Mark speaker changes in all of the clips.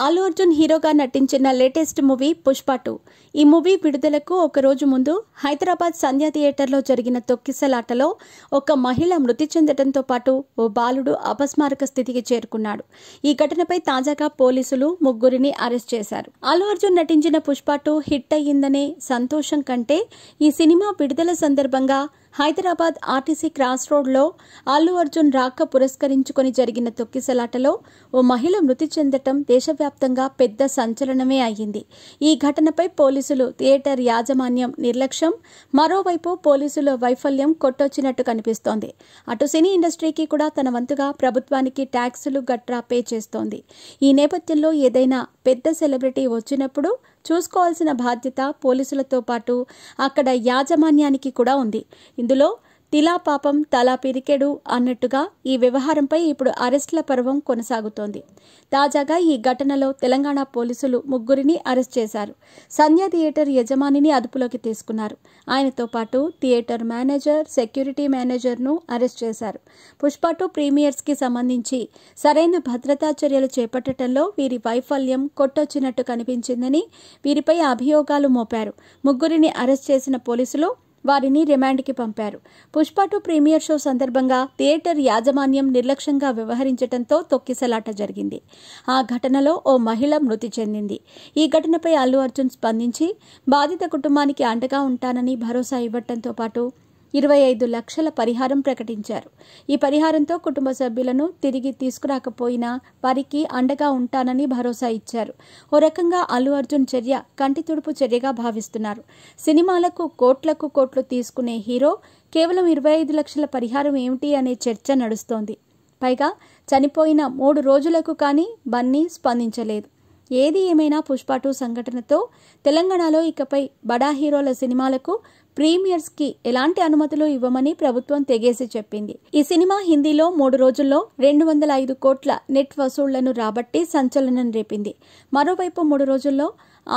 Speaker 1: అల్లు అర్జున్ హీరోగా నటించిన latest movie Pushpa 2. ఈ మూవీ విడుదలకు ఒక రోజు ముందు హైదరాబాద్ సంధ్య థియేటర్లో జరిగిన తొక్కిసలాటలో ఒక మహిళ మృతి చెందడంతో పాటు ఓ బాలుడు అపస్మారక స్థితికి చేరుకున్నాడు. ఈ ఘటనపై తాజాగా పోలీసులు ముగ్గురిని అరెస్ట్ చేశారు. అల్లు అర్జున్ నటించిన పుష్ప 2 హిట్ అయ్యిందనే సంతోషం కంటే ఈ సినిమా విడుదల సందర్భంగా హైదరాబాద్ ఆర్టీసీ క్రాస్ రోడ్లో అల్లు అర్జున్ రాక పురస్కరించుకొని జరిగిన తొక్కిసలాటలో ఓ మహిళ మృతి చెందటం దేశవ్యాప్తంగా పెద్ద సంచలనమే అయ్యింది. ఈ ఘటనపై పోలీసులు, థియేటర్ యాజమాన్యం నిర్లక్ష్యం, మరోవైపు పోలీసుల వైఫల్యం కొట్టొచ్చినట్టు కనిపిస్తోంది. అటు సినీ ఇండస్ట్రీకి కూడా తన వంతుగా ప్రభుత్వానికి ట్యాక్సులు గట్రా పే చేస్తోంది. ఈ నేపథ్యంలో ఏదైనా పెద్ద సెలబ్రిటీ వచ్చినప్పుడు చూసుకోవాల్సిన బాధ్యత పోలీసులతో పాటు అక్కడ యాజమాన్యానికి కూడా ఉంది. ఇందులో తిలా పాపం తలా పిరికెడు అన్నట్టుగా ఈ వ్యవహారంపై ఇప్పుడు అరెస్టుల పర్వం కొనసాగుతోంది. తాజాగా ఈ ఘటనలో తెలంగాణ పోలీసులు ముగ్గురిని అరెస్ట్ చేశారు. సంధ్య థియేటర్ యజమానిని అదుపులోకి తీసుకున్నారు. ఆయనతో పాటు థియేటర్ మేనేజర్, సెక్యూరిటీ మేనేజర్ను అరెస్ట్ చేశారు. పుష్ప 2 ప్రీమియర్స్కి సంబంధించి సరైన భద్రతా చర్యలు చేపట్టడంలో వీరి వైఫల్యం కొట్టొచ్చినట్టు కనిపించిందని వీరిపై అభియోగాలు మోపారు. ముగ్గురిని అరెస్ట్ చేసిన పోలీసులు వారిని రిమాండ్కి పంపారు. పుష్ప 2 ప్రీమియర్ షో సందర్భంగా థియేటర్ యాజమాన్యం నిర్లక్ష్యంగా వ్యవహరించడంతో తొక్కిసలాట జరిగింది. ఆ ఘటనలో ఓ మహిళ మృతి చెందింది. ఈ ఘటనపై అల్లు అర్జున్ స్పందించి బాధిత కుటుంబానికి అండగా ఉంటానని భరోసా ఇవ్వడంతో పాటు 25 లక్షల పరిహారం ప్రకటించారు. ఈ పరిహారంతో కుటుంబ సభ్యులను తిరిగి తీసుకురాకపోయినా వారికి అండగా ఉంటానని భరోసా ఇచ్చారు. ఓ రకంగా అల్లు అర్జున్ చర్య కంటి తుడుపు చర్యగా భావిస్తున్నారు. సినిమాలకు కోట్లకు కోట్లు తీసుకునే హీరో కేవలం 25 లక్షల పరిహారం ఏమిటి అనే చర్చ నడుస్తోంది. పైగా చనిపోయిన 3 రోజులకు కానీ బన్నీ స్పందించలేదు. ఏది ఏమైనా పుష్ప 2 సంఘటనతో తెలంగాణలో ఇకపై బడా హీరోల సినిమాలకు ప్రీమియర్స్కి ఎలాంటి అనుమతులు ఇవ్వమని ప్రభుత్వం తెగేసి చెప్పింది. ఈ సినిమా హిందీలో 3 రోజుల్లో 205 కోట్ల నెట్ వసూళ్లను రాబట్టి సంచలనం రేపింది. మరోవైపు 3 రోజుల్లో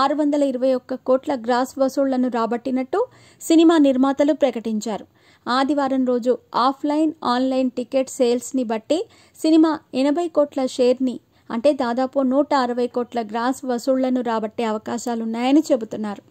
Speaker 1: 621 కోట్ల గ్రాస్ వసూళ్లను రాబట్టినట్టు సినిమా నిర్మాతలు ప్రకటించారు. ఆదివారం రోజు ఆఫ్లైన్, ఆన్లైన్ టికెట్ సేల్స్ని బట్టి సినిమా 80 కోట్ల షేర్ని అంటే దాదాపు 160 కోట్ల గ్రాస్ వసూళ్లను రాబట్టే అవకాశాలున్నాయని చెబుతున్నారు.